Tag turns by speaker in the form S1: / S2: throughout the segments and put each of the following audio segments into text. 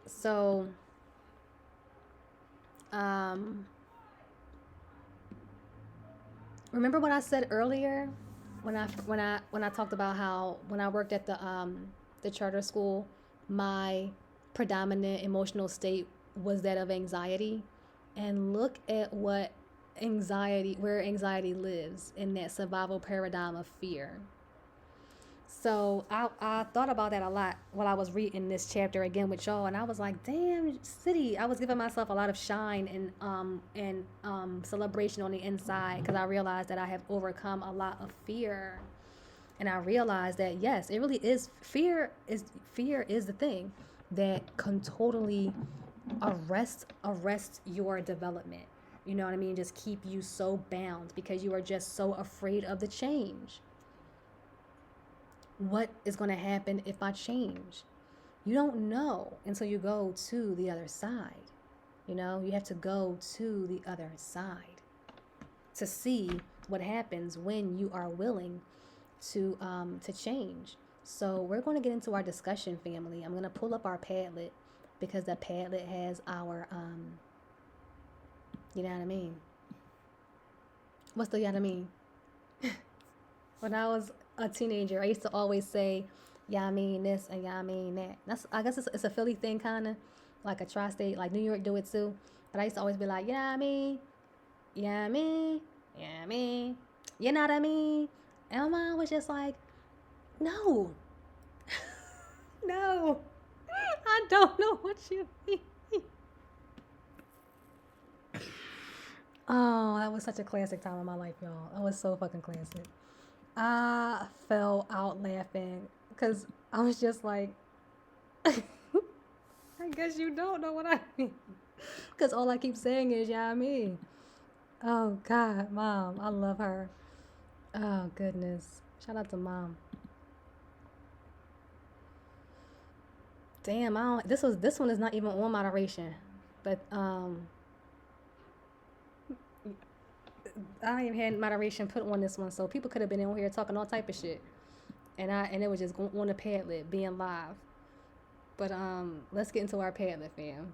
S1: So, um, remember what I said earlier when I talked about how when I worked at the charter school, my predominant emotional state was that of anxiety, and look at what where anxiety lives in that survival paradigm of fear. So I thought about that a lot while I was reading this chapter again with y'all, and I was like, "Damn, city!" I was giving myself a lot of shine and celebration on the inside because I realized that I have overcome a lot of fear, and I realized that yes, it really is fear is the thing that can totally arrest your development. You know what I mean? Just keep you so bound because you are just so afraid of the change. What is going to happen if I change? You don't know until you go to the other side. You know, you have to go to the other side to see what happens when you are willing to change. So we're going to get into our discussion, family. I'm going to pull up our Padlet because the Padlet has our you know what I mean. What's the you know what I mean? When I was a teenager, I used to always say, "Yeah, I mean this," and "Yeah, I mean that." That's I guess it's a Philly thing, kind of like a tri-state, like New York do it too. But I used to always be like, "Yeah, I mean, yeah, I mean, yeah, I mean, you know what I mean." And my mom was just like, "No, no, I don't know what you mean." Oh, that was such a classic time in my life, y'all. It was so fucking classic. I fell out laughing because I was just like, I guess you don't know what I mean. Because all I keep saying is, yeah, I mean. Oh, God, mom. I love her. Oh, goodness. Shout out to mom. Damn, I don't, this one is not even on moderation. But I don't even had moderation put on this one, so people could have been in here talking all type of shit. And it was just on the Padlet being live. But let's get into our Padlet, fam.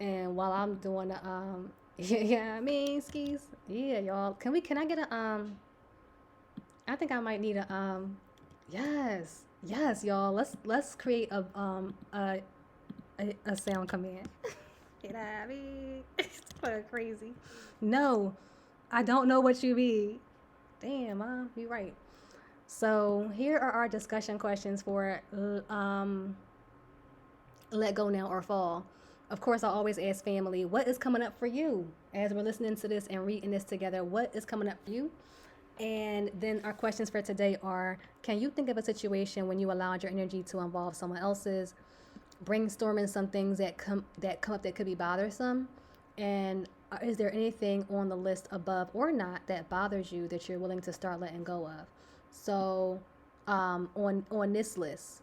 S1: And while I'm doing the yeah, I mean skis. Yeah, y'all. Can I get a I think I might need a yes. Yes, y'all. Let's create a sound command. You know what I mean? It's fucking crazy. No, I don't know what you mean. Damn, mom, you right. So here are our discussion questions for let go now or fall. Of course, I always ask family, what is coming up for you as we're listening to this and reading this together? What is coming up for you? And then our questions for today are, can you think of a situation when you allowed your energy to involve someone else's? Brainstorming some things that come up that could be bothersome, and is there anything on the list above or not that bothers you that you're willing to start letting go of? So, on this list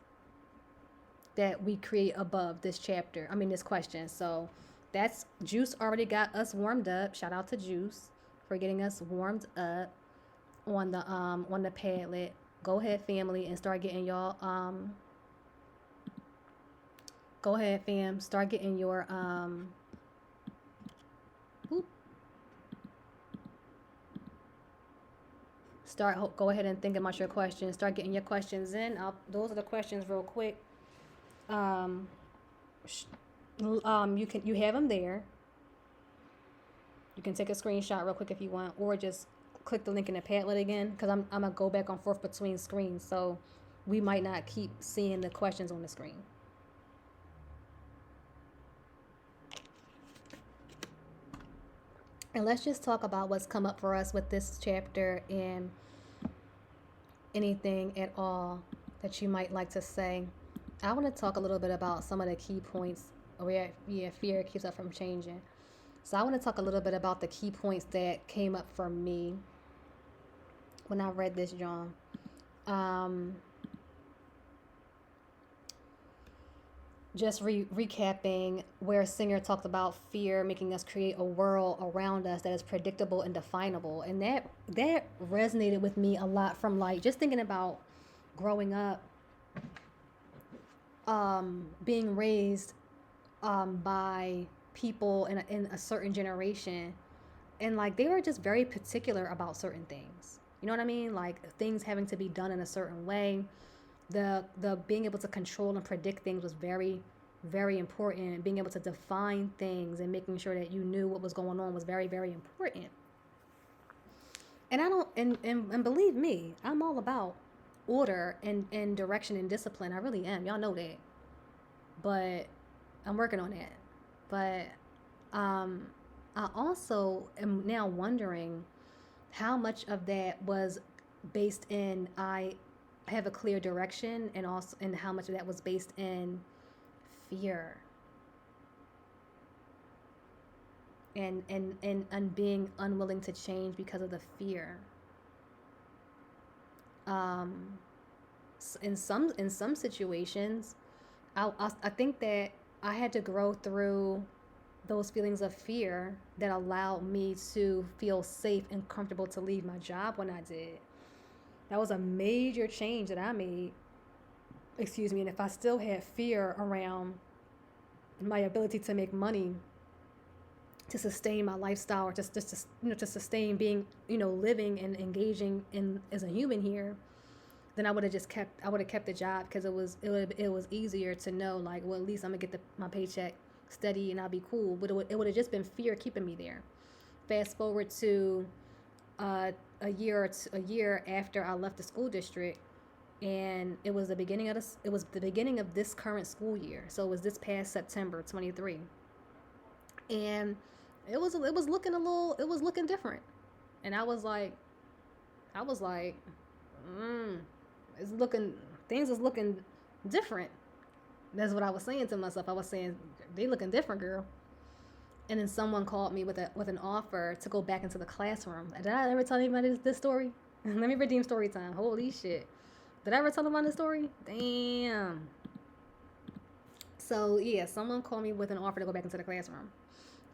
S1: that we create above this chapter, I mean this question. So, that's Juice already got us warmed up. Shout out to Juice for getting us warmed up on the Padlet. Go ahead, family, and start getting y'all go ahead, fam. Start getting your whoop, go ahead and think about your questions. Start getting your questions in. Those are the questions real quick. Um sh- you have them there. You can take a screenshot real quick if you want, or just click the link in the Padlet again because I'm gonna go back and forth between screens, so we might not keep seeing the questions on the screen. And let's just talk about what's come up for us with this chapter and anything at all that you might like to say. I want to talk a little bit about some of the key points where fear keeps us from changing. So I want to talk a little bit about the key points that came up for me when I read this, John. Um, just recapping where Singer talked about fear making us create a world around us that is predictable and definable, and that resonated with me a lot from like just thinking about growing up being raised by people in a certain generation, and like they were just very particular about certain things. You know what I mean? Like things having to be done in a certain way. The being able to control and predict things was very important. Being able to define things and making sure that you knew what was going on was very important. And I don't and believe me, I'm all about order and direction and discipline. I really am. Y'all know that. But I'm working on that. But I also am now wondering how much of that was based in I have a clear direction, and also and how much of that was based in fear and being unwilling to change because of the fear. Um, in some situations, I think that I had to grow through those feelings of fear that allowed me to feel safe and comfortable to leave my job when I did. That was a major change that I made. Excuse me. And if I still had fear around my ability to make money, to sustain my lifestyle, or just to, to sustain being, living and engaging in as a human here, then I would have kept the job, because it was easier to know, like, well, at least I'm gonna get my paycheck steady and I'll be cool. But it would have just been fear keeping me there. Fast forward to uh, a year after I left the school district, and it was the beginning of this current school year. So it was this past September 23, and it was looking different, and I was like, mm, it's looking things is looking different. That's what I was saying to myself. I was saying, they looking different, girl. And then someone called me with an offer to go back into the classroom. Did I ever tell anybody this story? Let me redeem story time. Holy shit. Did I ever tell them about this story? Damn. So yeah, someone called me with an offer to go back into the classroom.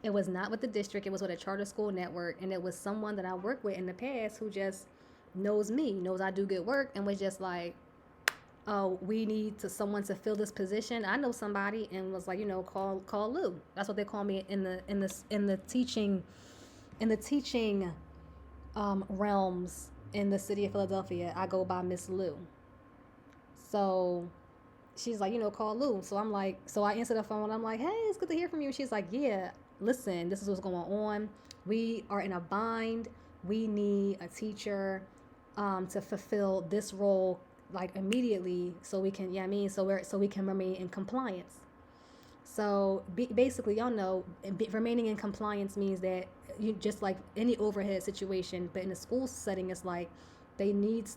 S1: It was not with the district. It was with a charter school network, and it was someone that I worked with in the past who just knows me, knows I do good work, and was just like, "Oh, we need someone to fill this position. I know somebody," and was like, call Lou. That's what they call me in the teaching realms in the city of Philadelphia. I go by Miss Lou. So she's like, call Lou. So I'm like, so I answer the phone and I'm like, hey, it's good to hear from you. She's like, yeah, listen, this is what's going on. We are in a bind. We need a teacher to fulfill this role like immediately, so we can, so we can remain in compliance. So basically, y'all know, remaining in compliance means that you just like any overhead situation, but in a school setting, it's like they need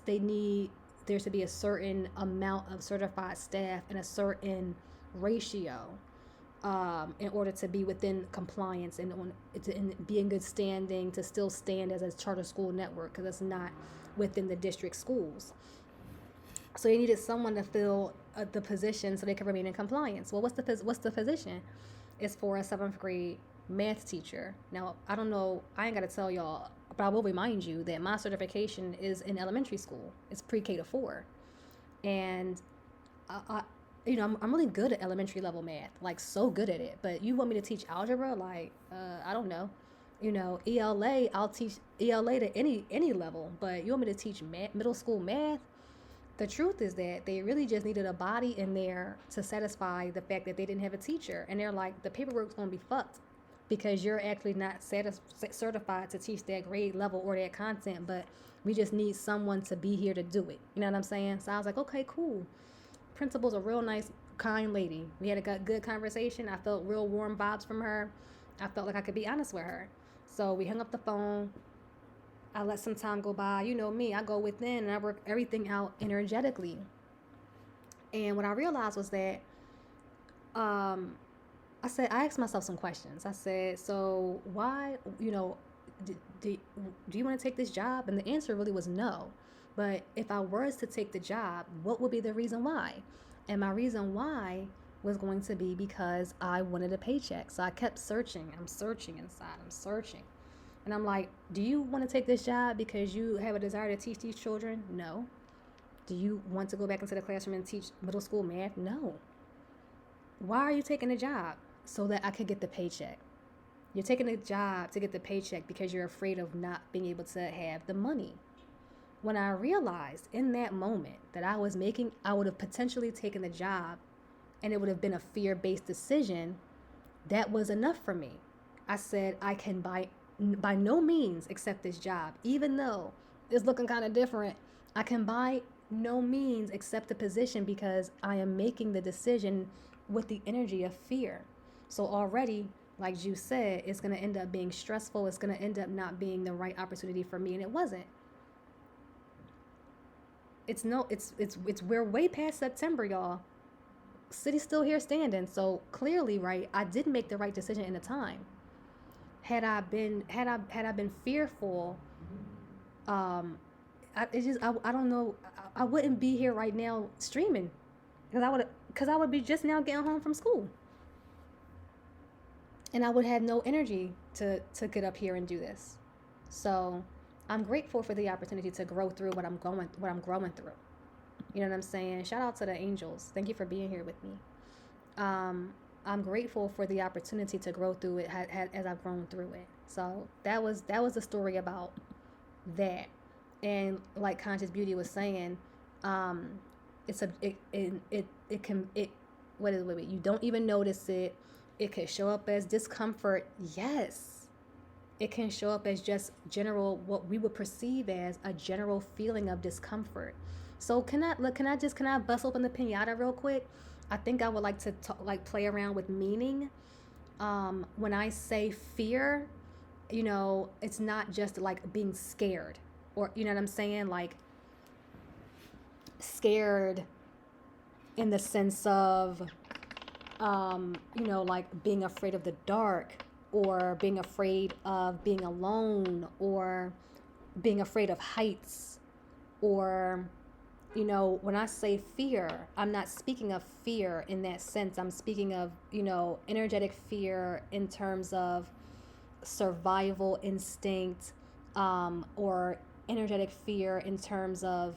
S1: there to be a certain amount of certified staff and a certain ratio in order to be within compliance and be in good standing to still stand as a charter school network, because it's not within the district schools. So they needed someone to fill the position so they could remain in compliance. Well, what's the position? It's for a seventh grade math teacher. Now, I don't know, I ain't got to tell y'all, but I will remind you that my certification is in elementary school. It's pre-K to 4. And I I'm really good at elementary level math, like so good at it. But you want me to teach algebra? Like, I don't know. ELA, I'll teach ELA to any level. But you want me to teach middle school math? The truth is that they really just needed a body in there to satisfy the fact that they didn't have a teacher. And they're like, the paperwork's going to be fucked because you're actually not certified to teach that grade level or that content, but we just need someone to be here to do it. You know what I'm saying? So I was like, okay, cool. Principal's a real nice, kind lady. We had a good conversation. I felt real warm vibes from her. I felt like I could be honest with her. So we hung up the phone. I let some time go by. You know me, I go within and I work everything out energetically. And what I realized was that I asked myself some questions. I said, so why, do you want to take this job? And the answer really was no. But if I was to take the job, what would be the reason why? And my reason why was going to be because I wanted a paycheck. So I kept searching. I'm searching inside. I'm searching. And I'm like, do you want to take this job because you have a desire to teach these children? No. Do you want to go back into the classroom and teach middle school math? No. Why are you taking a job? So that I could get the paycheck. You're taking a job to get the paycheck because you're afraid of not being able to have the money. When I realized in that moment that I would have potentially taken the job and it would have been a fear based decision, that was enough for me. I said, I can by no means accept this job, even though it's looking kind of different. I can by no means accept the position because I am making the decision with the energy of fear. So already, like Ju said, it's going to end up being stressful. It's going to end up not being the right opportunity for me. And it wasn't. It's we're way past September, y'all. City's still here standing. So clearly, right, I did make the right decision in the time. Had I been fearful, I don't know, I wouldn't be here right now streaming, because I would be just now getting home from school, and I would have no energy to get up here and do this. So I'm grateful for the opportunity to grow through what I'm growing through. You know what I'm saying? Shout out to the angels. Thank you for being here with me. I'm grateful for the opportunity to grow through it as I've grown through it. So that was the story about that. And like Conscious Beauty was saying, it's a it can it what is it? You don't even notice it. It could show up as discomfort. Yes, it can show up as just general, what we would perceive as a general feeling of discomfort. So can I bust open the pinata real quick? I think I would like to like play around with meaning. When I say fear, it's not just like being scared, or you know what I'm saying, like scared in the sense of like being afraid of the dark, or being afraid of being alone, or being afraid of heights, or when I say fear, I'm not speaking of fear in that sense. I'm speaking of, energetic fear in terms of survival instinct, or energetic fear in terms of,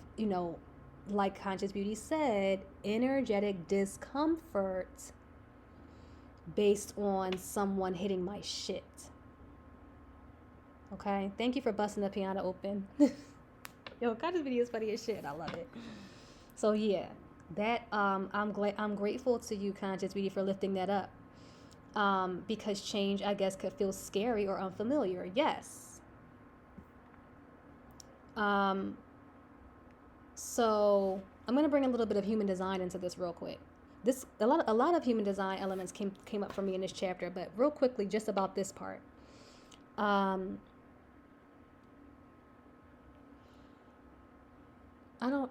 S1: like Conscious Beauty said, energetic discomfort based on someone hitting my shit. Okay? Thank you for busting the piano open. Yo, Conscious Beauty is funny as shit. I love it. So yeah, that I'm grateful to you, Conscious Beauty, for lifting that up. Because change, I guess, could feel scary or unfamiliar. Yes. So I'm gonna bring a little bit of human design into this real quick. A lot of human design elements came up for me in this chapter, but real quickly, just about this part.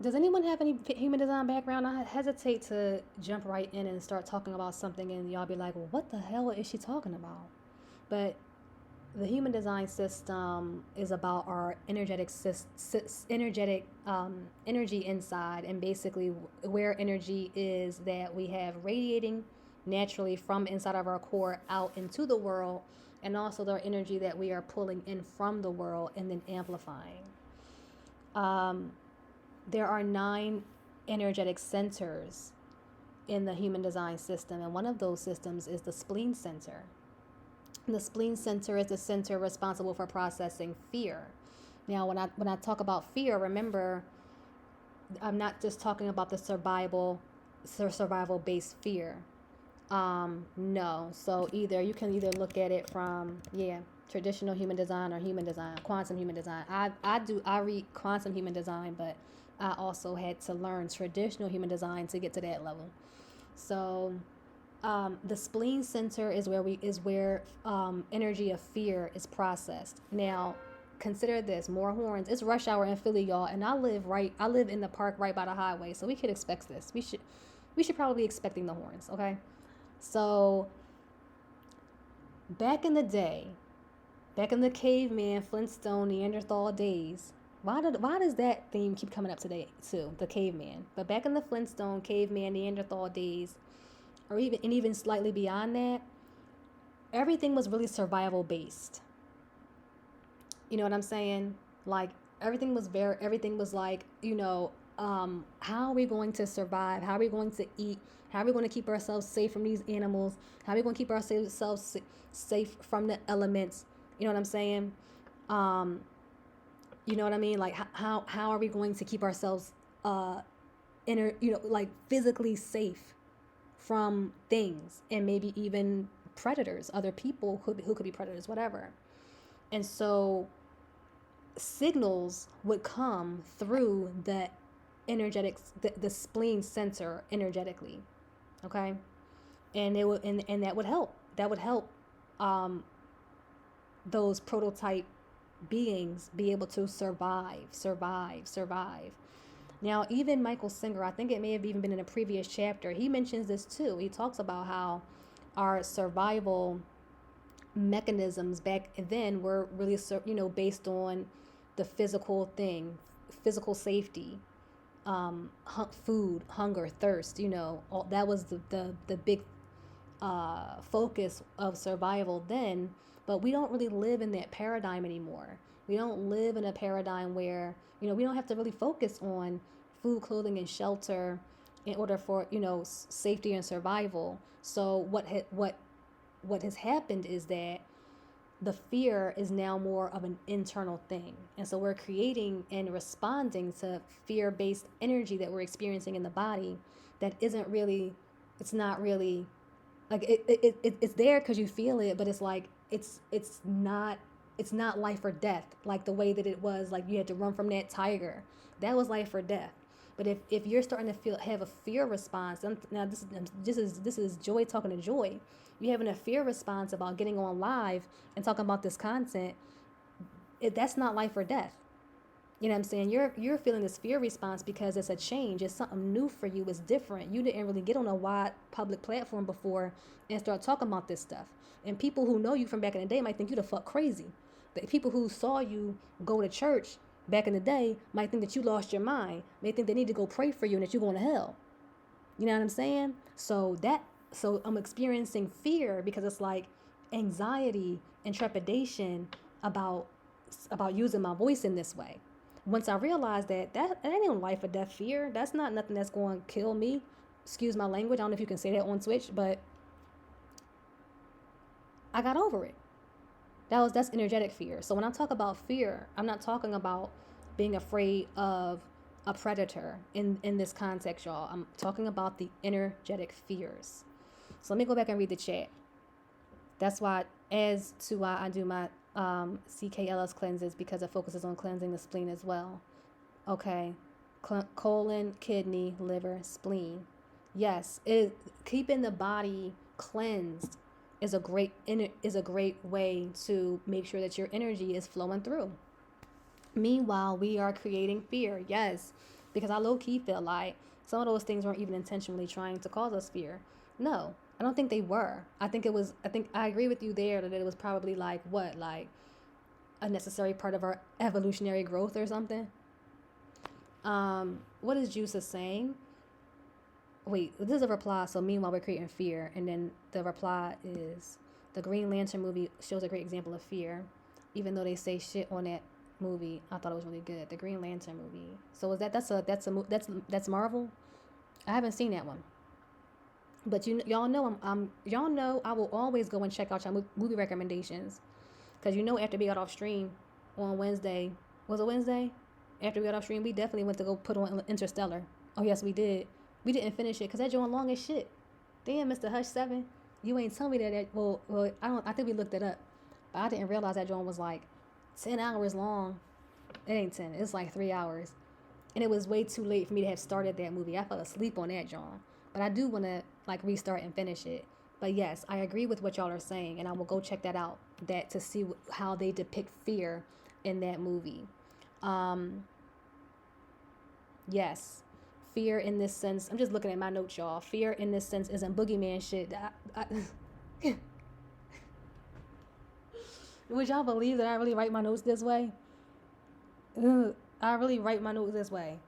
S1: Does anyone have any human design background? I hesitate to jump right in and start talking about something and y'all be like, well, what the hell is she talking about? But the human design system is about our energetic energy inside, and basically where energy is that we have radiating naturally from inside of our core out into the world, and also the energy that we are pulling in from the world and then amplifying. There are 9 energetic centers in the human design system, and one of those systems is the spleen center. And the spleen center is the center responsible for processing fear. Now, when I talk about fear, remember, I'm not just talking about the survival-based fear. No. So you can either look at it from traditional human design or human design, quantum human design. I read quantum human design, but I also had to learn traditional human design to get to that level. So the spleen center is where energy of fear is processed. Now, consider this: more horns. It's rush hour in Philly, y'all, and I live in the park right by the highway, so we could expect this. We should probably be expecting the horns, okay? So back in the day, back in the caveman, Flintstone, Neanderthal days. Why does that theme keep coming up today too? The caveman. But back in the Flintstone, caveman, Neanderthal days, or even slightly beyond that, everything was really survival based. You know what I'm saying? Like everything was like, how are we going to survive? How are we going to eat? How are we going to keep ourselves safe from these animals? How are we going to keep ourselves safe from the elements? You know what I'm saying? Um, you know what I mean? Like how are we going to keep ourselves like physically safe from things and maybe even predators, other people who could be predators, whatever. And so signals would come through the the spleen center energetically, okay, and it would and that would help um, those prototype beings be able to survive. Now even Michael Singer, I think it may have even been in a previous chapter, he mentions this too. He talks about how our survival mechanisms back then were really based on the physical safety, food, hunger, thirst. All that was the big focus of survival then. But we don't really live in that paradigm anymore. We don't live in a paradigm where we don't have to really focus on food, clothing, and shelter in order for safety and survival. So what has happened is that the fear is now more of an internal thing. And so we're creating and responding to fear-based energy that we're experiencing in the body that isn't really, it's not really, like it's there because you feel it, but it's like, it's not life or death, like the way that it was, like you had to run from that tiger. That was life or death. But if you're starting to have a fear response, now this is Joy talking to Joy. You're having a fear response about getting on live and talking about this content. That's not life or death. You know what I'm saying? You're feeling this fear response because it's a change. It's something new for you. It's different. You didn't really get on a wide public platform before and start talking about this stuff. And people who know you from back in the day might think you the fuck crazy. The people who saw you go to church back in the day might think that you lost your mind. May think they need to go pray for you and that you're going to hell. You know what I'm saying? So I'm experiencing fear because it's like anxiety and trepidation about using my voice in this way. Once I realized that ain't life or death fear. That's not nothing that's going to kill me. Excuse my language. I don't know if you can say that on Twitch, but I got over it. That's energetic fear. So when I talk about fear, I'm not talking about being afraid of a predator in this context, y'all. I'm talking about the energetic fears. So let me go back and read the chat. That's why I do my CKLS cleanses, because it focuses on cleansing the spleen as well. Okay, colon, kidney, liver, spleen. Yes, keeping the body cleansed is a great way to make sure that your energy is flowing through. Meanwhile, we are creating fear. Yes, because I low key feel like some of those things weren't even intentionally trying to cause us fear. No, I don't think they were. I think I agree with you there that it was probably like a necessary part of our evolutionary growth or something. What is Juice saying? Wait, this is a reply. So meanwhile, we're creating fear. And then the reply is, the Green Lantern movie shows a great example of fear. Even though they say shit on that movie, I thought it was really good. The Green Lantern movie. So is that's Marvel? I haven't seen that one. But y'all know y'all know I will always go and check out your movie recommendations, because after we got off stream on Wednesday, was it Wednesday? After we got off stream, we definitely went to go put on Interstellar. Oh yes, we did. We didn't finish it because that joint long as shit. Damn, Mr. Hush 7, you ain't tell me that. Well, I think we looked it up, but I didn't realize that joint was like 10 hours long. It ain't 10. It's like 3 hours, and it was way too late for me to have started that movie. I fell asleep on that joint, but I do want to restart and finish it. But yes, I agree with what y'all are saying, and I will go check that out. To see how they depict fear in that movie. Yes. Fear in this sense, I'm just looking at my notes, y'all. Fear in this sense isn't boogeyman shit. Would y'all believe that I really write my notes this way? I really write my notes this way.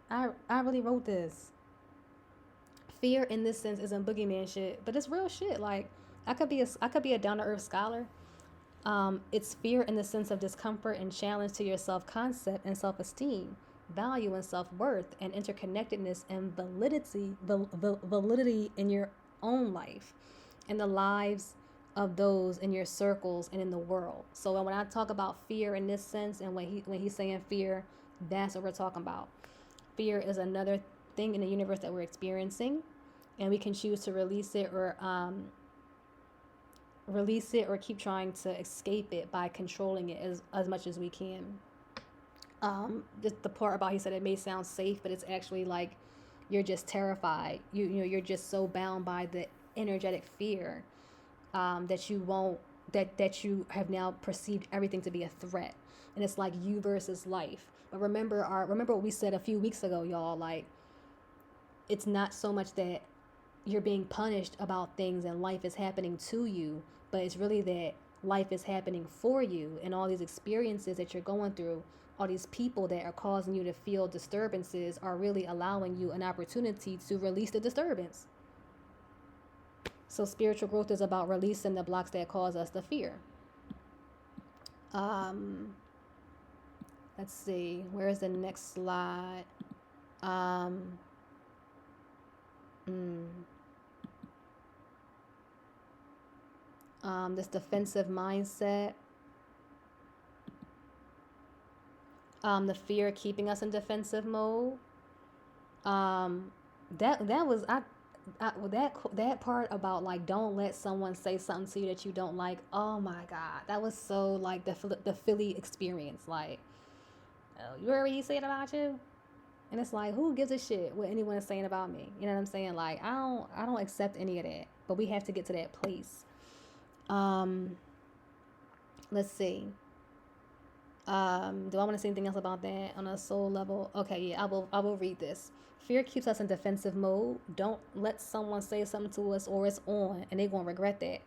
S1: I really wrote this. Fear in this sense isn't boogeyman shit, but it's real shit. Like I could be a down to earth scholar. It's fear in the sense of discomfort and challenge to your self concept and self esteem. value and self-worth and interconnectedness and validity in your own life and the lives of those in your circles and in the world. So when I talk about fear in this sense, and when he's saying fear, that's what we're talking about. Fear is another thing in the universe that we're experiencing, and we can choose to release it or keep trying to escape it by controlling it as much as we can. Just the part about, he said it may sound safe, but it's actually like you're just terrified. You're just so bound by the energetic fear, that you won't that you have now perceived everything to be a threat, and it's like you versus life. But remember what we said a few weeks ago, y'all. Like, it's not so much that you're being punished about things and life is happening to you, but it's really that life is happening for you, and all these experiences that you're going through, all these people that are causing you to feel disturbances, are really allowing you an opportunity to release the disturbance. So spiritual growth is about releasing the blocks that cause us the fear. Let's see, where is the next slide? This defensive mindset, the fear keeping us in defensive mode. That was that part about, like, don't let someone say something to you that you don't like. Oh my God, that was so like the Philly experience. Like, oh, you heard what he said about you, and it's like, who gives a shit what anyone is saying about me? You know what I'm saying? Like, I don't accept any of that. But we have to get to that place. Let's see. Do I want to say anything else about that on a soul level? Okay, yeah, I will read this. Fear keeps us in defensive mode. Don't let someone say something to us or it's on, and they're going to regret that.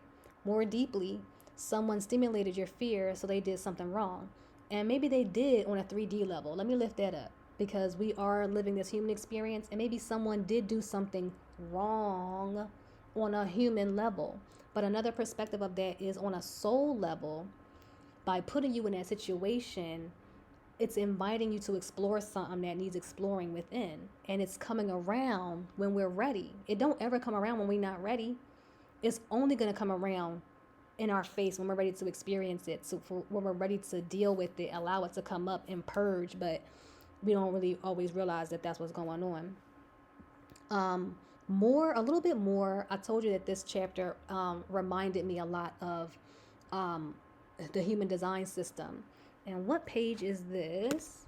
S1: More deeply, someone stimulated your fear, so they did something wrong. And maybe they did on a 3D level. Let me lift that up, because we are living this human experience, and maybe someone did do something wrong on a human level. But another perspective of that is on a soul level. By putting you in that situation, it's inviting you to explore something that needs exploring within, and it's coming around when we're ready. It don't ever come around when we're not ready. It's only going to come around in our face when we're ready to experience it. So when we're ready to deal with it, allow it to come up and purge. But we don't really always realize that that's what's going on. A little bit more, I told you that this chapter reminded me a lot of the human design system. And what page is this?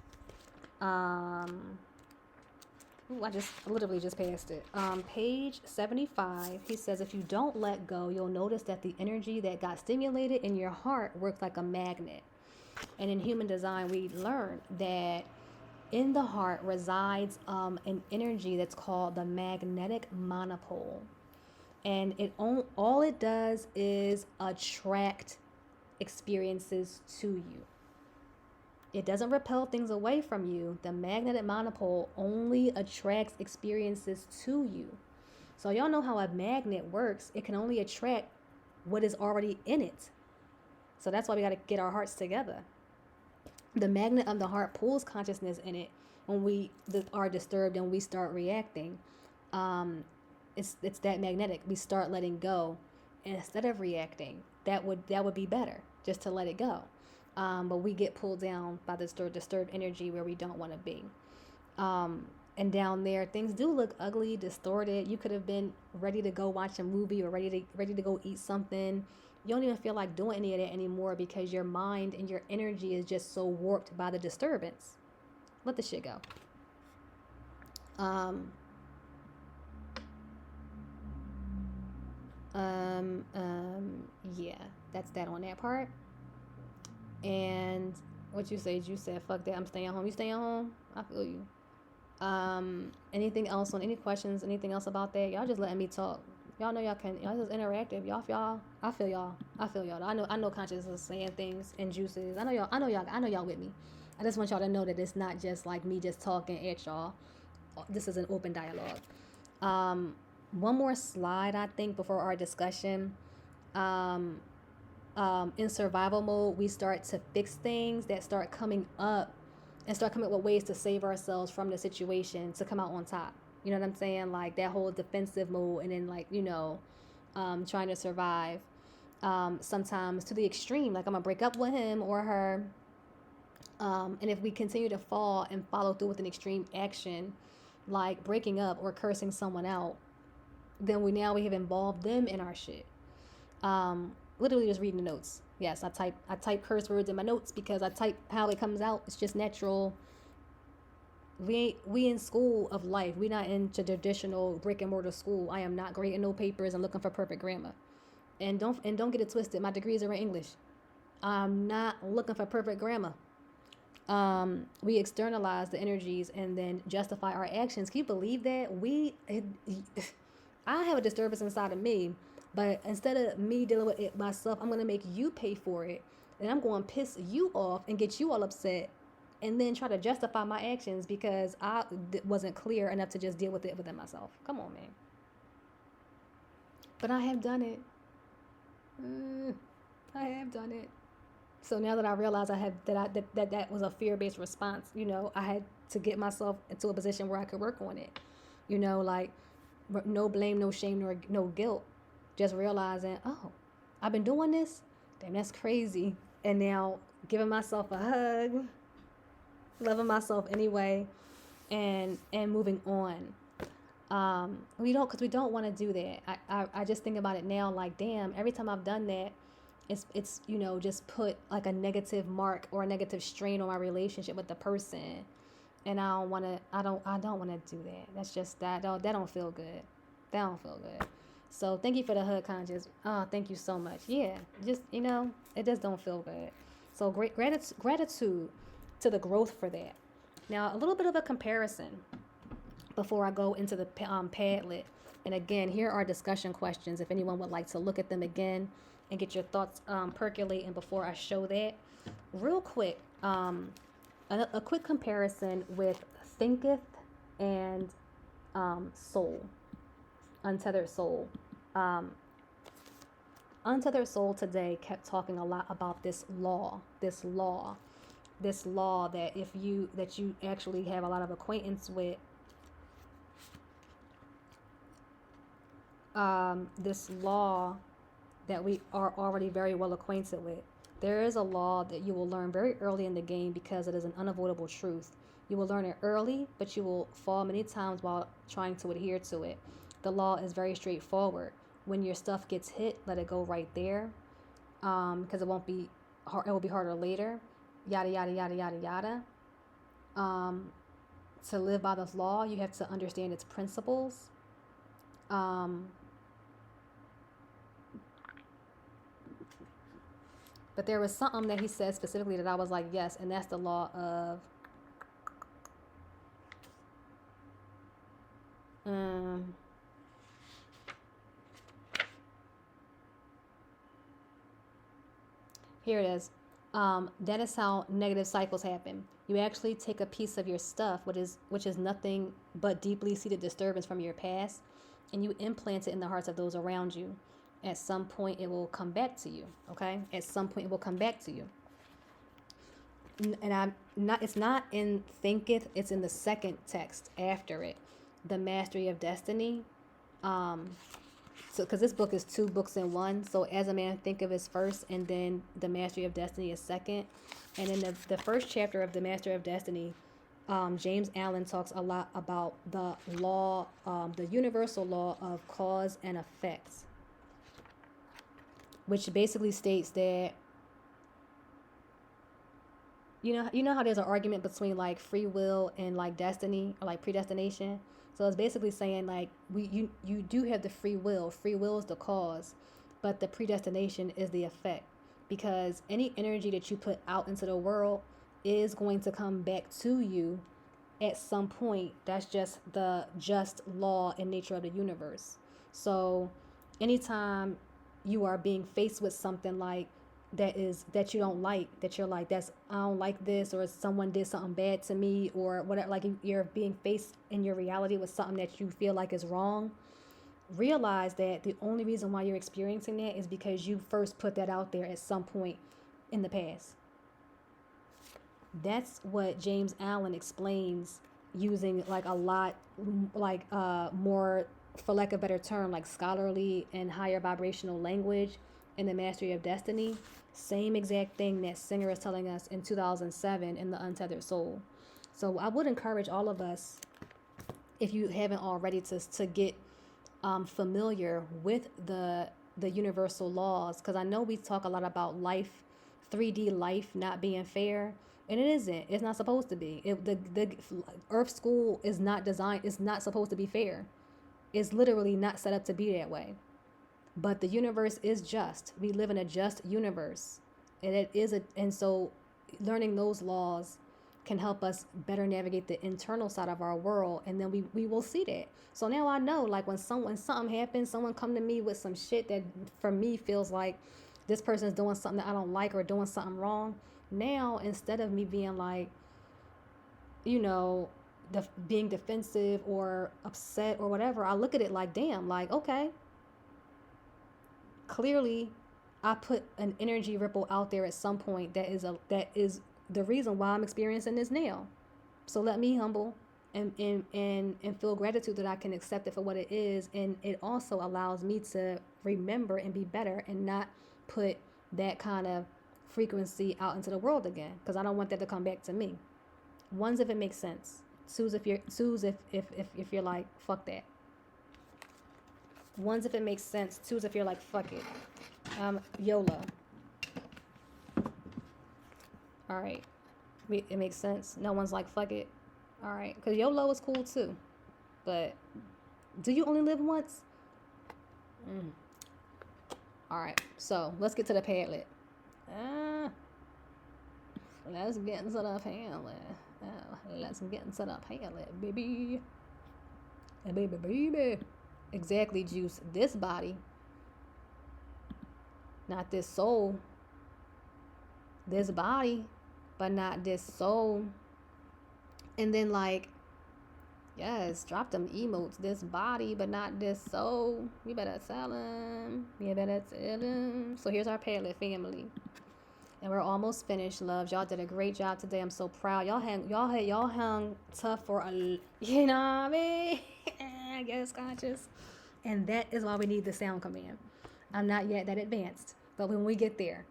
S1: I literally just passed it. Page 75. He says, if you don't let go, you'll notice that the energy that got stimulated in your heart works like a magnet. And in human design, we learned that in the heart resides an energy that's called the magnetic monopole. And all it does is attract experiences to you. It doesn't repel things away from you. The magnetic monopole only attracts experiences to you. So y'all know how a magnet works. It can only attract what is already in it. So that's why we got to get our hearts together. The magnet of the heart pulls consciousness in it when we are disturbed and we start reacting. It's that magnetic. We start letting go instead of reacting. That would be better, just to let it go. But we get pulled down by this disturbed energy where we don't want to be. And down there, things do look ugly, distorted. You could have been ready to go watch a movie or ready to go eat something. You don't even feel like doing any of that anymore because your mind and your energy is just so warped by the disturbance. Let the shit go. Yeah, that's that on that part. And what you said, fuck that, I'm staying home. You staying home? I feel you. Anything else on any questions, anything else about that? Y'all just letting me talk. Y'all know y'all just interactive. I feel y'all. I know conscious is saying things and juices. I know y'all with me. I just want y'all to know that it's not just like me just talking at y'all. This is an open dialogue. One more slide, I think, before our discussion. In survival mode, we start to fix things that start coming up and start coming up with ways to save ourselves from the situation to come out on top. You know what I'm saying? Like that whole defensive mode, and then like trying to survive. Sometimes to the extreme, like I'm gonna break up with him or her. And if we continue to fall and follow through with an extreme action, like breaking up or cursing someone out, then we have involved them in our shit. Literally just reading the notes. Yes, I type curse words in my notes because I type how it comes out. It's just natural. We in school of life. We not into traditional brick and mortar school. I am not grading no papers and looking for perfect grammar. And don't get it twisted. My degrees are in English. I'm not looking for perfect grammar. We externalize the energies and then justify our actions. Can you believe that? I have a disturbance inside of me, but instead of me dealing with it myself, I'm going to make you pay for it. And I'm going to piss you off and get you all upset and then try to justify my actions because I wasn't clear enough to just deal with it within myself. Come on, man. But I have done it. I have done it. So now that I realize I have that was a fear-based response, I had to get myself into a position where I could work on it. Like no blame, no shame, nor no guilt. Just realizing, oh, I've been doing this. Damn, that's crazy. And now giving myself a hug, loving myself anyway, and moving on. Because we don't want to do that. I just think about it now, like, damn, every time I've done that, it's just put like a negative mark or a negative strain on my relationship with the person, and I don't want to do that. That's just that don't feel good. That don't feel good. So thank you for the hug, conscious. Thank you so much. Yeah, just it just don't feel good. So great gratitude to the growth for that. Now a little bit of a comparison before I go into the Padlet. And again, here are discussion questions if anyone would like to look at them again and get your thoughts percolating before I show that. Real quick, a quick comparison with thinketh and soul, untethered soul. Untethered soul today kept talking a lot about this law that you actually have a lot of acquaintance with. This law that we are already very well acquainted with. There is a law that you will learn very early in the game because it is an unavoidable truth. You will learn it early, but you will fall many times while trying to adhere to it. The law is very straightforward. When your stuff gets hit, let it go right there, because it won't be hard. It will be harder later. Yada yada yada yada yada. To live by this law, you have to understand its principles. But there was something that he said specifically that I was like, yes, and that's the law of here it is. That is how negative cycles happen. You actually take a piece of your stuff, which is nothing but deeply seated disturbance from your past, and you implant it in the hearts of those around you. At some point, it will come back to you. Okay? At some point, it will come back to you. And I'm not. It's not in thinketh. It's in the second text after it, the mastery of destiny. So because this book is 2 books in one. So as a man think of is first, and then the mastery of destiny is second. And in the first chapter of the mastery of destiny, James Allen talks a lot about the law, the universal law of cause and effects, which basically states that you know how there's an argument between like free will and like destiny or like predestination. So it's basically saying like you do have the free will. Free will is the cause, but the predestination is the effect, because any energy that you put out into the world is going to come back to you at some point. That's just the just law and nature of the universe. So anytime you are being faced with something like that you don't like, that you're like, that's I don't like this, or someone did something bad to me, or whatever, like you're being faced in your reality with something that you feel like is wrong, realize that the only reason why you're experiencing that is because you first put that out there at some point in the past. That's what James Allen explains using like a lot like more, for lack of a better term, like scholarly and higher vibrational language in the Mastery of Destiny. Same exact thing that Singer is telling us in 2007 in The Untethered Soul. So I would encourage all of us, if you haven't already, to get familiar with the universal laws, because I know we talk a lot about life, 3D life not being fair, and it isn't. It's not supposed to be. The Earth school is not designed. It's not supposed to be fair. It's literally not set up to be that way. But the universe is just. We live in a just universe, and so learning those laws can help us better navigate the internal side of our world, and then we will see that. So now I know, like, when something happens, someone come to me with some shit that for me feels like this person is doing something that I don't like or doing something wrong. Now, instead of me being like, you know, being defensive or upset or whatever, I look at it like, damn, like, okay, clearly I put an energy ripple out there at some point that is the reason why I'm experiencing this now. So let me humble and feel gratitude that I can accept it for what it is. And it also allows me to remember and be better and not put that kind of frequency out into the world again, because I don't want that to come back to me. One's if it makes sense. Two's if you're like, fuck that. One's if it makes sense. Two's if you're like, fuck it. YOLO. All right. It makes sense. No one's like, fuck it. All right. Because YOLO is cool too. But do you only live once? All right. So let's get to the Padlet. Let's get into the Padlet. Let's get into the Padlet, baby. Baby. Exactly, Juice. This body, not this soul. This body, but not this soul. And then, like, yes, drop them emotes. This body, but not this soul. You better tell him. You better tell him. So here's our Padlet family. And we're almost finished, loves. Y'all did a great job today. I'm so proud. Y'all hung tough for you know what I mean? I guess conscious. And that is why we need the sound command. I'm not yet that advanced, but when we get there,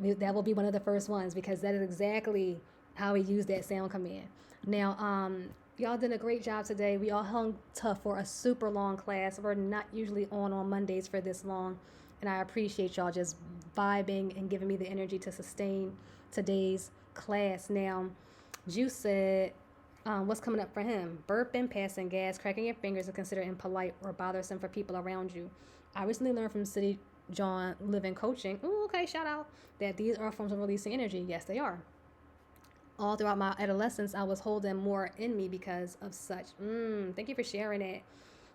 S1: that will be one of the first ones, because that is exactly how we use that sound command. Now, y'all did a great job today. We all hung tough for a super long class. We're not usually on Mondays for this long, and I appreciate y'all just vibing and giving me the energy to sustain today's class. Now, Juice said, what's coming up for him? Burping, passing gas, cracking your fingers are considered impolite or bothersome for people around you. I recently learned from City John Living Coaching, ooh, okay, shout out, that these are forms of releasing energy. Yes, they are. All throughout my adolescence, I was holding more in me because of such. Thank you for sharing it.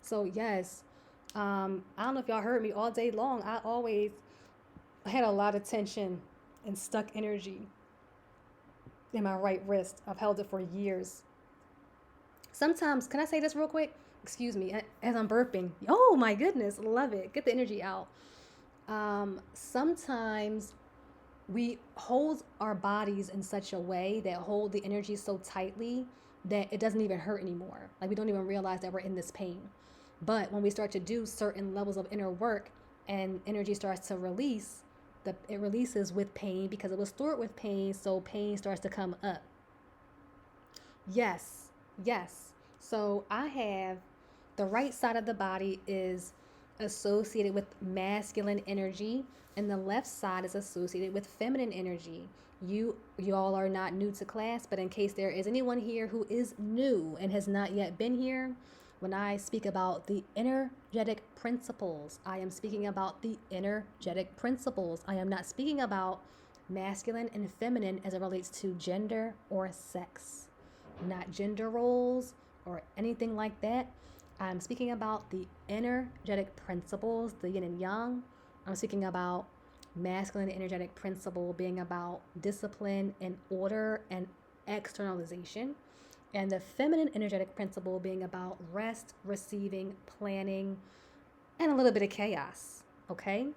S1: So, yes, I don't know if y'all heard me all day long. I always had a lot of tension and stuck energy in my right wrist. I've held it for years. Sometimes, can I say this real quick? Excuse me, as I'm burping. Oh my goodness, love it. Get the energy out. Sometimes we hold our bodies in such a way that hold the energy so tightly that it doesn't even hurt anymore. Like, we don't even realize that we're in this pain. But when we start to do certain levels of inner work and energy starts to release, it releases with pain because it was stored with pain, so pain starts to come up. Yes. So I have the right side of the body is associated with masculine energy, and the left side is associated with feminine energy. Y'all are not new to class, but in case there is anyone here who is new and has not yet been here, when I speak about the energetic principles, I am speaking about the energetic principles. I am not speaking about masculine and feminine as it relates to gender or sex, not gender roles or anything like that. I'm speaking about the energetic principles, the yin and yang. I'm speaking about masculine energetic principle being about discipline and order and externalization, and the feminine energetic principle being about rest, receiving, planning, and a little bit of chaos. Okay?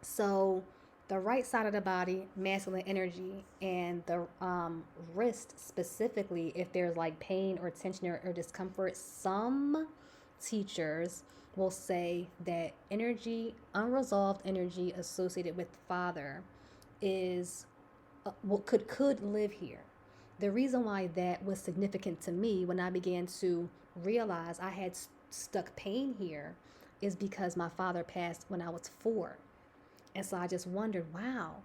S1: So The right side of the body, masculine energy, and the wrist specifically, if there's like pain or tension or discomfort, some teachers will say that energy, unresolved energy associated with father, is what could live here. The reason why that was significant to me when I began to realize I had stuck pain here is because my father passed when I was 4. And so I just wondered, wow.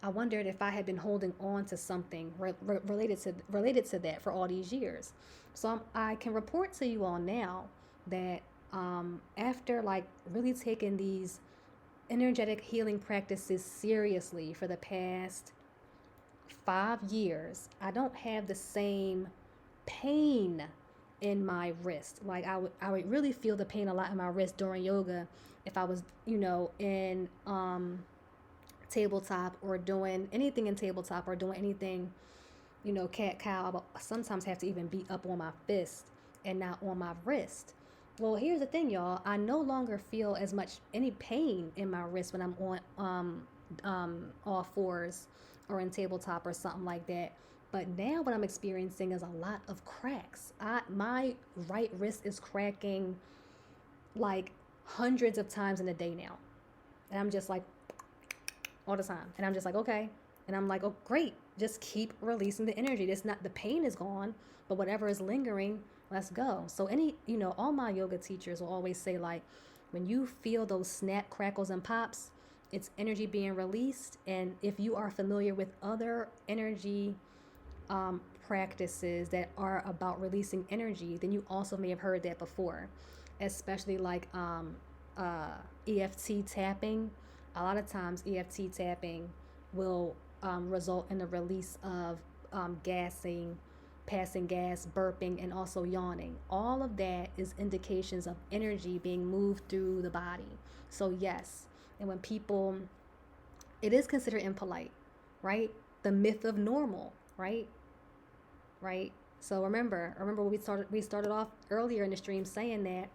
S1: I wondered if I had been holding on to something related to that for all these years. So I can report to you all now that after like really taking these energetic healing practices seriously for the past 5 years, I don't have the same pain in my wrist. Like I would really feel the pain a lot in my wrist during yoga if I was, in tabletop or doing anything in tabletop or doing anything, cat cow. But sometimes have to even beat up on my fist and not on my wrist. Well, here's the thing, y'all. I no longer feel as much any pain in my wrist when I'm on all fours or in tabletop or something like that. But now what I'm experiencing is a lot of cracks. My right wrist is cracking like hundreds of times in a day now. And I'm just like all the time. And I'm just like, okay. And I'm like, oh great. Just keep releasing the energy. It's not, the pain is gone, but whatever is lingering, let's go. So all my yoga teachers will always say, like, when you feel those snap, crackles, and pops, it's energy being released. And if you are familiar with other energy practices that are about releasing energy, then you also may have heard that before, especially like EFT tapping. A lot of times, EFT tapping will result in the release of gassing, passing gas, burping, and also yawning. All of that is indications of energy being moved through the body. So, yes, and when people, it is considered impolite, right? The myth of normal, right? Right? So remember we started off earlier in the stream saying that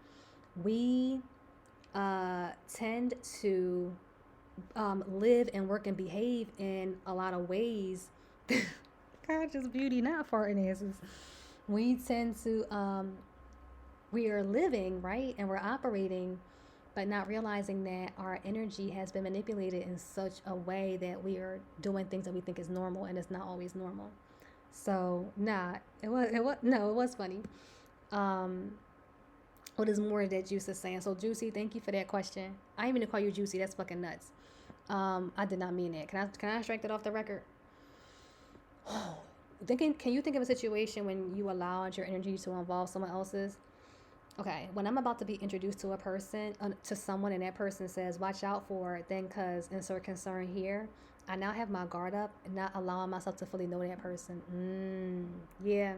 S1: we tend to live and work and behave in a lot of ways. Conscious beauty, not farting asses. We tend to we are living, right, and we're operating, but not realizing that our energy has been manipulated in such a way that we are doing things that we think is normal, and it's not always normal. So it was funny. Um, what is more that Juice is saying? So Juicy, thank you for that question. I didn't mean to call you Juicy. That's fucking nuts. I did not mean it. Can I strike that off the record? Can you think of a situation when you allowed your energy to involve someone else's? Okay, when I'm about to be introduced to a person, to someone, and that person says, "Watch out for it," then cause insert concern here, I now have my guard up and not allowing myself to fully know that person. Yeah.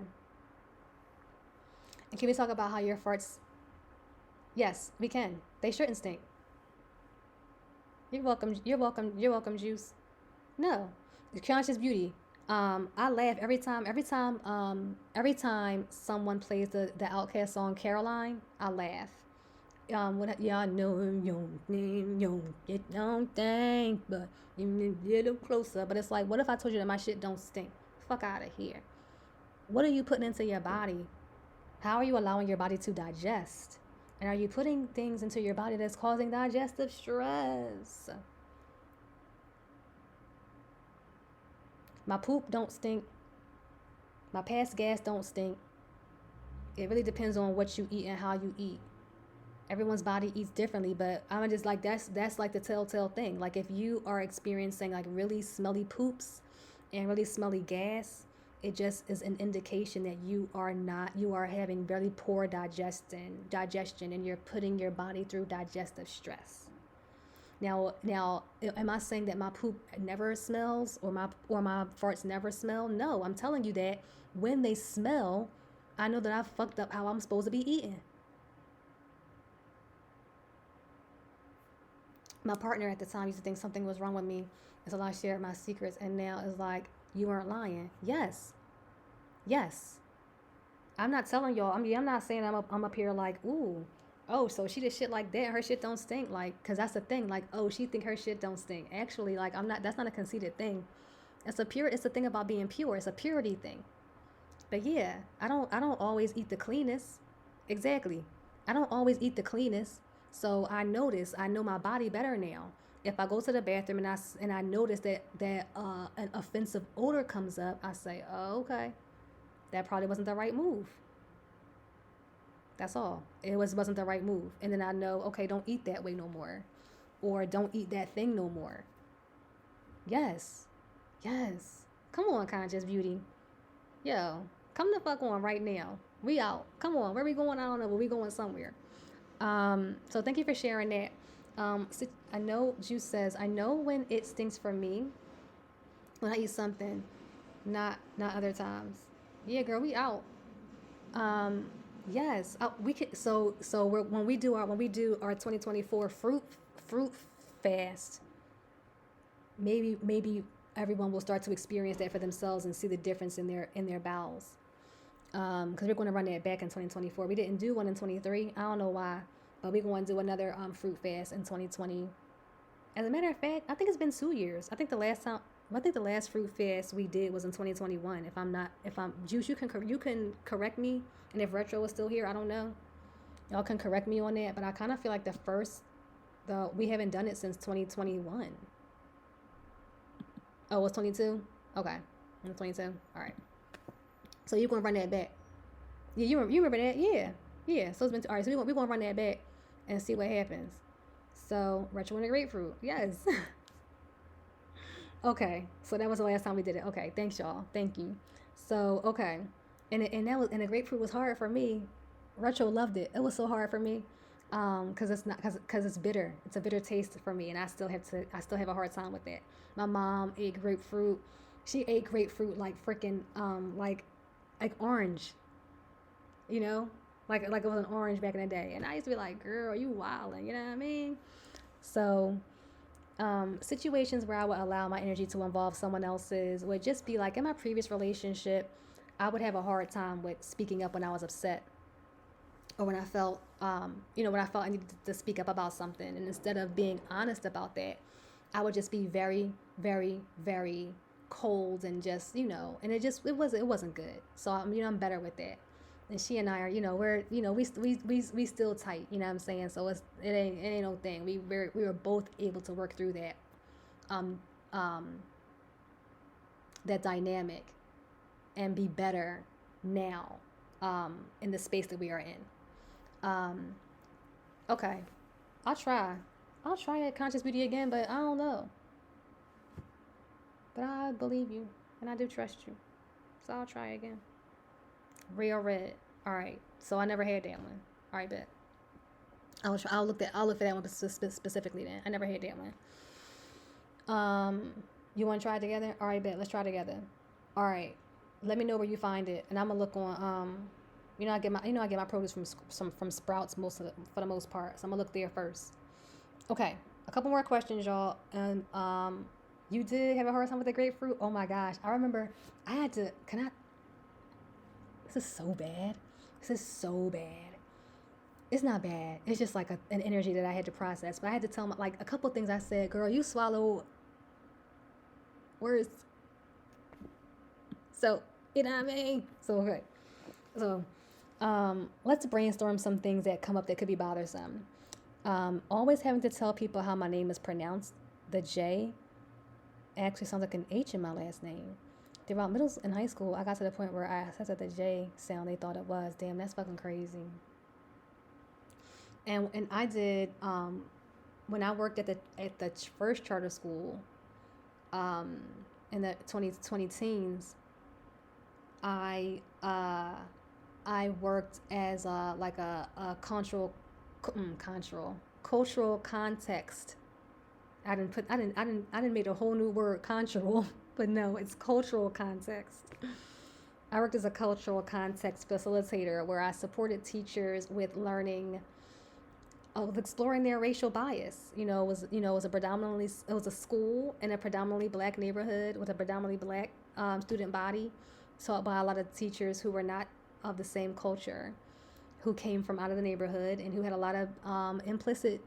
S1: And can we talk about how your farts? Yes, we can. They shouldn't stink. You're welcome. You're welcome. You're welcome, Juice. No, it's conscious beauty. I laugh every time someone plays the Outkast song Caroline. I laugh. When y'all know your name, you don't think, but you a little closer. But it's like, what if I told you that my shit don't stink? Fuck out of here. What are you putting into your body? How are you allowing your body to digest? And are you putting things into your body that's causing digestive stress? My poop don't stink. My past gas don't stink. It really depends on what you eat and how you eat. Everyone's body eats differently, but I'm just like, that's like the telltale thing. Like if you are experiencing like really smelly poops and really smelly gas, it just is an indication that you are having very poor digestion, and you're putting your body through digestive stress. Now, am I saying that my poop never smells or my farts never smell? No, I'm telling you that when they smell, I know that I've fucked up how I'm supposed to be eating. My partner at the time used to think something was wrong with me until I shared my secrets, and now it's like, you weren't lying. Yes. I'm not telling y'all. I'm not saying I'm up here like, ooh, Oh, so she did shit like that. Her shit don't stink. Like, cause that's the thing. Like, oh, she think her shit don't stink. Actually, like, I'm not. That's not a conceited thing. It's a pure. It's a thing about being pure. It's a purity thing. But yeah, I don't always eat the cleanest. Exactly. I don't always eat the cleanest. So I notice. I know my body better now. If I go to the bathroom and I notice that an offensive odor comes up, I say, oh, okay, that probably wasn't the right move. That's all. Wasn't the right move. And then I know, okay, don't eat that way no more. Or don't eat that thing no more. Yes. Yes. Come on, conscious beauty. Yo, come the fuck on right now. We out. Come on. Where we going? I don't know, but we going somewhere. So thank you for sharing that. I know Juice says, I know when it stinks for me when I eat something, not other times. Yeah, girl, we out. Um, yes, we could. When we do our 2024 fruit fast, maybe everyone will start to experience that for themselves and see the difference in their bowels. Because we're going to run that back in 2024. We didn't do one in 23. I don't know why, but we're going to do another fruit fast in 2020. As a matter of fact, I think it's been 2 years. I think the last fruit fast we did was in 2021. If I'm Juice, you can correct me, and if Retro is still here, I don't know. Y'all can correct me on that, but I kind of feel like the we haven't done it since 2021. Oh, it's 22. Okay, it's 22. All right. So you're gonna run that back? Yeah, you remember that? Yeah, yeah. So it's been all right. So we gonna run that back and see what happens. So retro and the grapefruit. Yes. Okay. So that was the last time we did it. Okay. Thanks, y'all. Thank you. So okay, and the grapefruit was hard for me. Retro loved it. It was so hard for me. Cause it's not cause it's bitter. It's a bitter taste for me, and I still have a hard time with that. My mom ate grapefruit. She ate grapefruit like freaking like orange, you know, like it was an orange back in the day. And I used to be like, girl, you wildin', you know what I mean? So situations where I would allow my energy to involve someone else's would just be like in my previous relationship, I would have a hard time with speaking up when I was upset or when I felt, when I felt I needed to speak up about something. And instead of being honest about that, I would just be very, very, very cold and just, and it wasn't good. So I'm better with that. And she and I are, we still tight, you know what I'm saying? So it ain't no thing. We were both able to work through that, um, um, that dynamic and be better now, in the space that we are in. Um, okay, I'll try. I'll try that conscious beauty again, but I don't know. But I believe you, and I do trust you. So I'll try again. Real red. All right. So I never had that one. All right, bet. I'll look for that one specifically. Then I never had that one. You want to try it together? All right, bet. Let's try it together. All right. Let me know where you find it, and I'm gonna look on. I get my produce from Sprouts for the most part. So I'm gonna look there first. Okay. A couple more questions, y'all. And you did have a hard time with the grapefruit. Oh my gosh. I remember I had to. Can I? This is so bad. This is so bad. It's not bad. It's just like an energy that I had to process. But I had to tell my, like a couple things I said. Girl, you swallow words. So you know what I mean. So okay. So let's brainstorm some things that come up that could be bothersome. Always having to tell people how my name is pronounced. The J actually sounds like an H in my last name. Throughout middle and high school, I got to the point where I said that the J sound they thought it was. Damn, that's fucking crazy. And I did when I worked at the first charter school um, in the 2020 teens. I I worked as a cultural context. I didn't make a whole new word cultural, but no, it's cultural context. I worked as a cultural context facilitator where I supported teachers with learning of exploring their racial bias. It was a school in a predominantly black neighborhood with a predominantly black student body, taught by a lot of teachers who were not of the same culture. who came from out of the neighborhood and who had a lot of implicit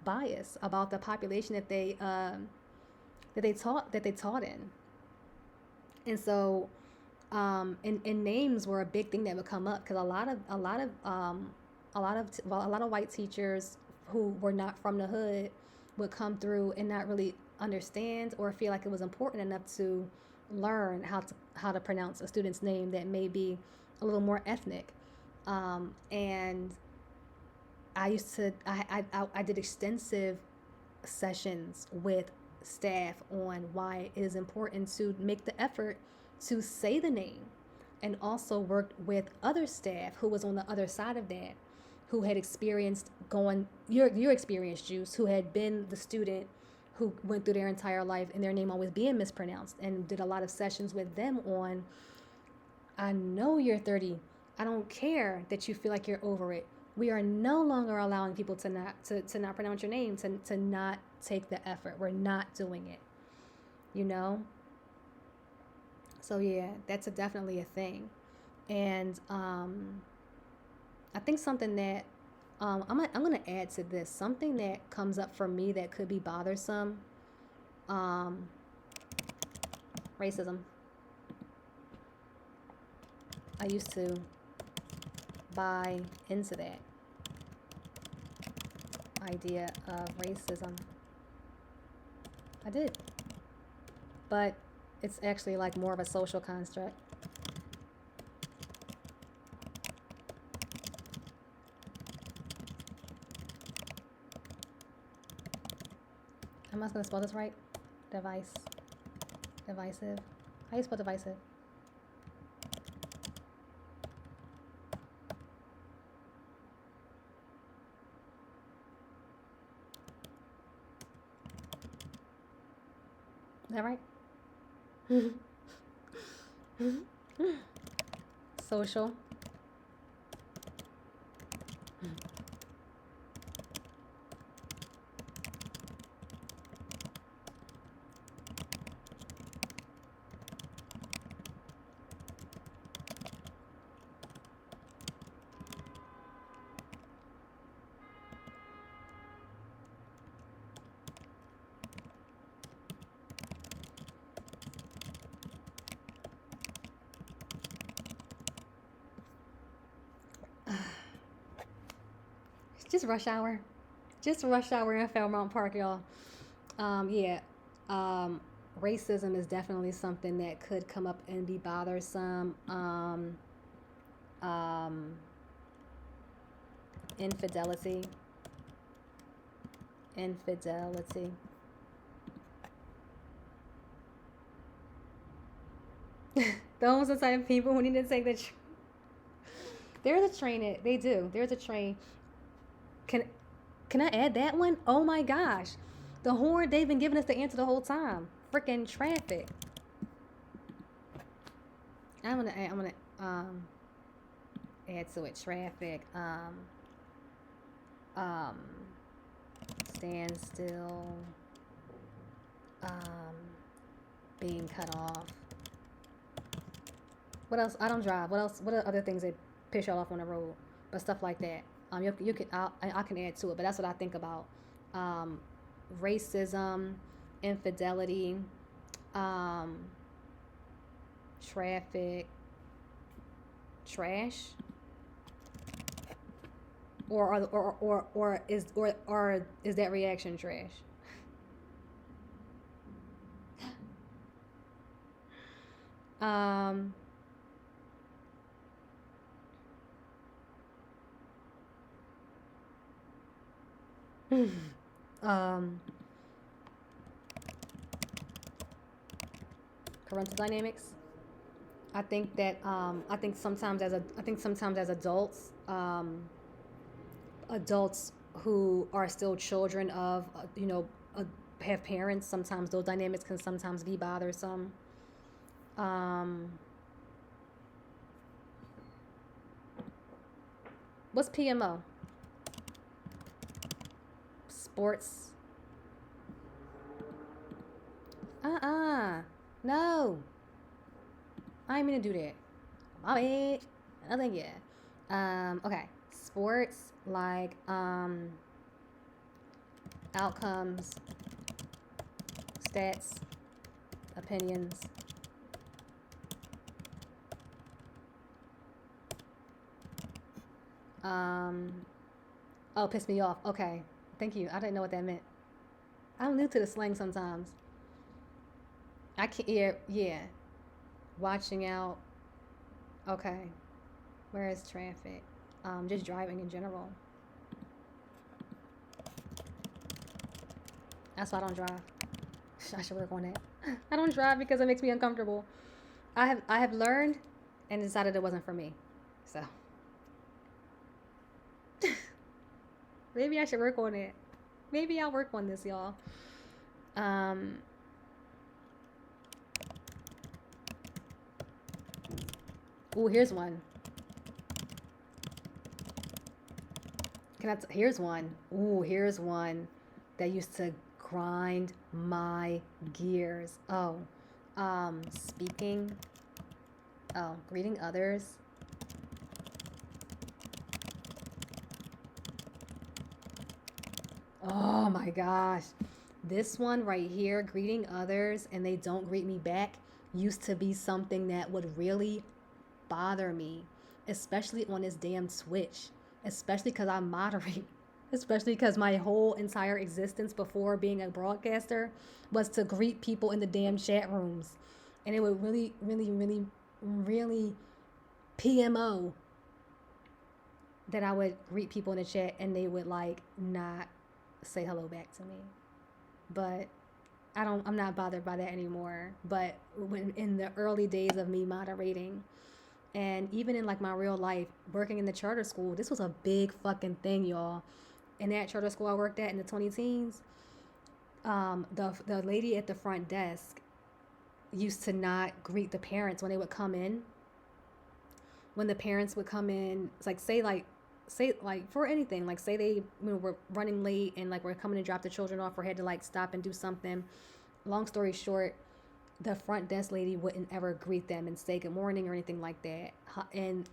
S1: bias about the population that they taught in. And so and names were a big thing that would come up because a lot of white teachers who were not from the hood would come through and not really understand or feel like it was important enough to learn how to pronounce a student's name that may be a little more ethnic. And I did extensive sessions with staff on why it is important to make the effort to say the name, and also worked with other staff who was on the other side of that, who had experienced going your experience, Juice, who had been the student who went through their entire life and their name always being mispronounced, and did a lot of sessions with them on, I know you're 30. I don't care that you feel like you're over it. We are no longer allowing people to not pronounce your name, to not take the effort. We're not doing it. You know? So yeah, that's definitely a thing. And I think something that I'm gonna add to this, something that comes up for me that could be bothersome. Um, Racism. I used to buy into that idea of racism. I did. But it's actually like more of a social construct. Am I going to spell this right? Device. Divisive. How do you spell divisive? Is that right? Social. Just rush hour. Just rush hour in Fairmount Park, y'all. Yeah. Um, Racism is definitely something that could come up and be bothersome. Um, Infidelity. Infidelity. Those are the type of people who need to take there's a train. They do. There's a train. Can Can I add that one? Oh my gosh. The horn, they've been giving us the answer the whole time. Freaking traffic. I'm gonna add to it. Traffic. Um stand still. Um Being cut off. What else? I don't drive. What else? What are other things that piss y'all off on the road? But stuff like that. You can I can add to it, but that's what I think about. Um, Racism, infidelity, um, traffic, trash, or is that reaction trash? Um, um, Parental dynamics. I think sometimes as adults, adults who are still children of have parents. Sometimes those dynamics can sometimes be bothersome. Um, what's PMO? Sports. No, I ain't mean to do that. My bad. Nothing yet. Okay. sports, like outcomes, stats, opinions. Um, oh, piss me off. Okay, thank you. I didn't know what that meant. I'm new to the slang sometimes. I can't. Yeah, yeah. Watching out. Okay. Where is traffic? Just driving in general. That's why I don't drive. I should work on that. I don't drive because it makes me uncomfortable. I have learned and decided it wasn't for me. So maybe I should work on it. Maybe I'll work on this, y'all. Um, oh, here's one. Here's one. Ooh, here's one that used to grind my gears. Oh, speaking. Oh, greeting others. Oh my gosh. This one right here, greeting others and they don't greet me back, used to be something that would really bother me, especially on this damn Twitch, especially because I moderate, especially because my whole entire existence before being a broadcaster was to greet people in the damn chat rooms. And it would really, really, really, really PMO that I would greet people in the chat and they would like not say hello back to me. But I'm not bothered by that anymore. But when in the early days of me moderating, and even in like my real life, working in the charter school, this was a big fucking thing, y'all. In that charter school I worked at in the 20 teens, the lady at the front desk used to not greet the parents when they would come in. When the parents would come in, it's like say like for anything, like say they were running late and like we're coming to drop the children off or had to like stop and do something. Long story short, the front desk lady wouldn't ever greet them and say good morning or anything like that. And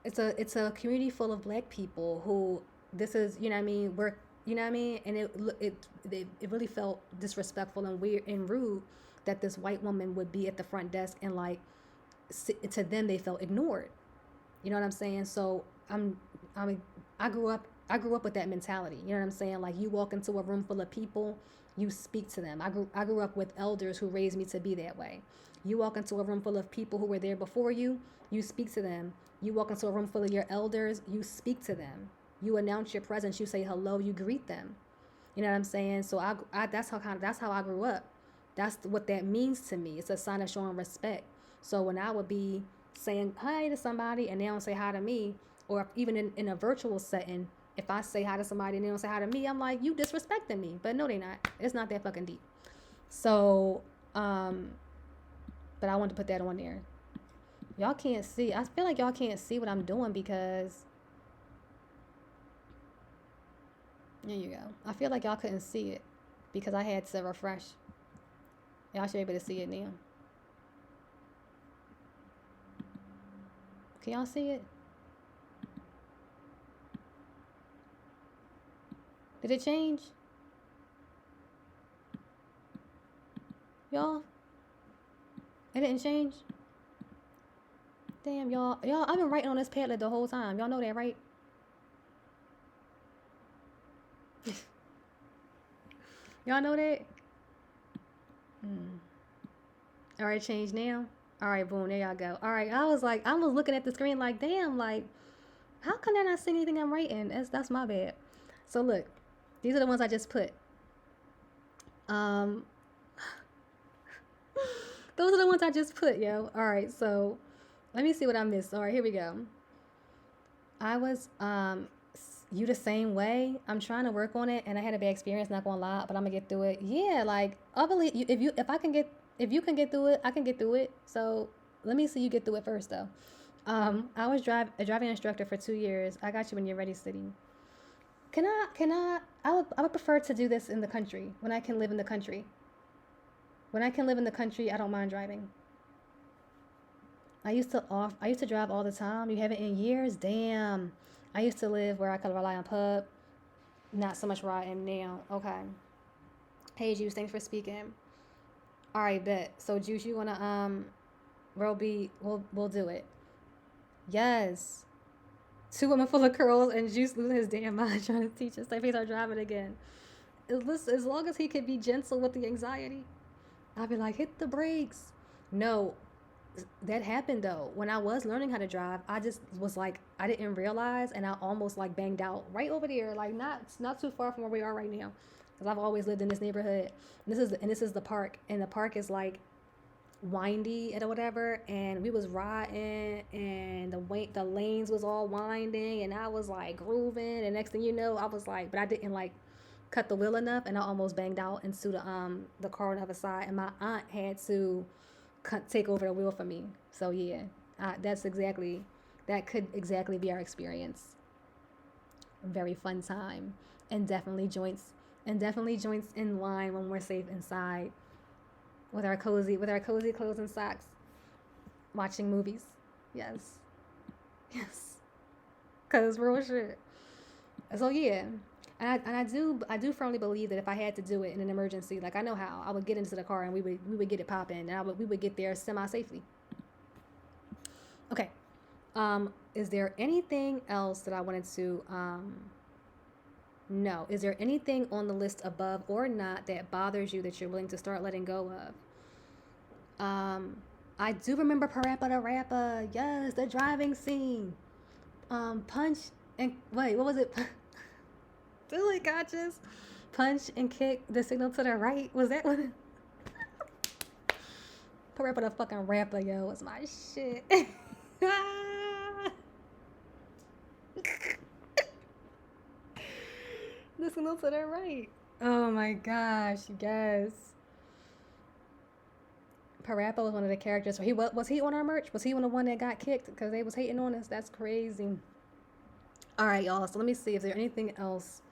S1: it's a community full of black people who this is, you know what I mean, we're, you know what I mean, and it really felt disrespectful and weird and rude that this white woman would be at the front desk and like to them they felt ignored. You know what I'm saying? So I mean, I grew up with that mentality. You know what I'm saying? Like you walk into a room full of people, you speak to them. I grew up with elders who raised me to be that way. You walk into a room full of people who were there before you speak to them. You walk into a room full of your elders, you speak to them. You announce your presence, you say hello, you greet them. You know what I'm saying? So that's how I grew up. That's what that means to me. It's a sign of showing respect. So when I would be saying hi to somebody and they don't say hi to me, or even in a virtual setting, if I say hi to somebody and they don't say hi to me, I'm like, you disrespecting me. But no, they not. It's not that fucking deep. So, but I wanted to put that on there. Y'all can't see. I feel like y'all can't see what I'm doing because there you go. I feel like y'all couldn't see it because I had to refresh. Y'all should be able to see it now. Can y'all see it? Did it change? Y'all? It didn't change? Damn, y'all. I've been writing on this Padlet the whole time. Y'all know that, right? Y'all know that? All right, change now. All right, boom, there y'all go. All right, I was looking at the screen like, damn, like, how come I not seeing anything I'm writing? That's my bad. So look, these are the ones I just put. Um, those are the ones I just put, yo. All right, so let me see what I missed. All right, here we go. I was you the same way. I'm trying to work on it, and I had a bad experience. Not gonna lie, but I'm gonna get through it. Yeah, like I believe you. If you can get through it, I can get through it. So let me see you get through it first, though. I was a driving instructor for 2 years. I got you when you're ready, city. I would prefer to do this in the country when I can live in the country. When I can live in the country, I don't mind driving. I used to drive all the time. You haven't in years? Damn. I used to live where I could rely on pub. Not so much where I am now. Okay. Hey Juice, thanks for speaking. All right, bet. So Juice, you wanna roll beat? We'll do it. Yes. Two women full of curls and Juice losing his damn mind trying to teach us. They face our driving again. As long as he could be gentle with the anxiety, I'd be like, hit the brakes. No, that happened though. When I was learning how to drive, I just was like, I didn't realize, and I almost like banged out right over there, like not too far from where we are right now, because I've always lived in this neighborhood. This is the park, and the park is like windy and whatever, and we was riding, and the lanes was all winding, and I was like grooving, and next thing you know, I was like, but I didn't like cut the wheel enough, and I almost banged out into the car on the other side, and my aunt had to take over the wheel for me. So yeah, that could exactly be our experience. Very fun time, and definitely joints in line when we're safe inside with our cozy clothes and socks, watching movies. Yes, yes, cause real shit. So yeah, I do firmly believe that if I had to do it in an emergency, like I know how, I would get into the car and we would get it popping, and we would get there semi safely. Okay. Is there anything else that I wanted to know? Is there anything on the list above or not that bothers you that you're willing to start letting go of? I do remember Parappa the Rapper. Yes, the driving scene. Punch and wait, what was it? Fully conscious. Punch and kick the signal to the right. Was that what? Parappa the fucking rapper, yo, was my shit. The signal to the right. Oh my gosh, yes. Parappa was one of the characters. He was he on our merch? Was he on the one that got kicked because they was hating on us? That's crazy. All right, y'all. So let me see if there's anything else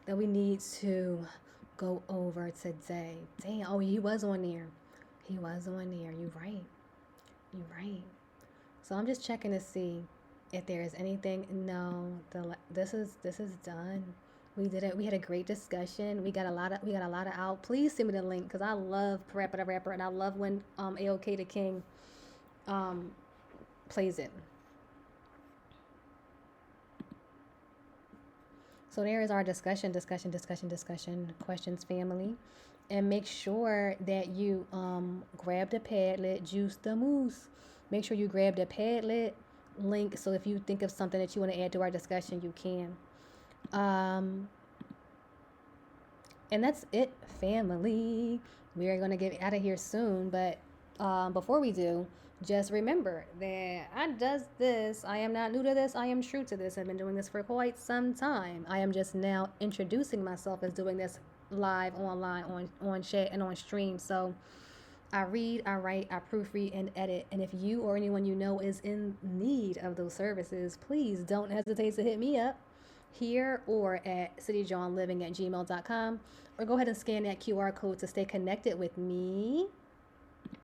S1: that we need to go over today. Damn. Oh, he was on there. He was on there. You right. You right. So I'm just checking to see if there is anything. No, this is done. We did it. We had a great discussion. We got a lot of out. Please send me the link because I love Parappa the Rapper, and I love when AOK the King um plays it. So there is our discussion, questions, family. And make sure that you grab the Padlet, juice the moose. Make sure you grab the Padlet link so if you think of something that you want to add to our discussion, you can. Um, and that's it, family. We are going to get out of here soon, but before we do, just remember that I does this. I am not new to this. I am true to this. I've been doing this for quite some time. I am just now introducing myself as doing this live online on chat and on stream. So I read, I write, I proofread, and edit. And if you or anyone you know is in need of those services, please don't hesitate to hit me up here or at cityjohnliving@gmail.com, or go ahead and scan that QR code to stay connected with me.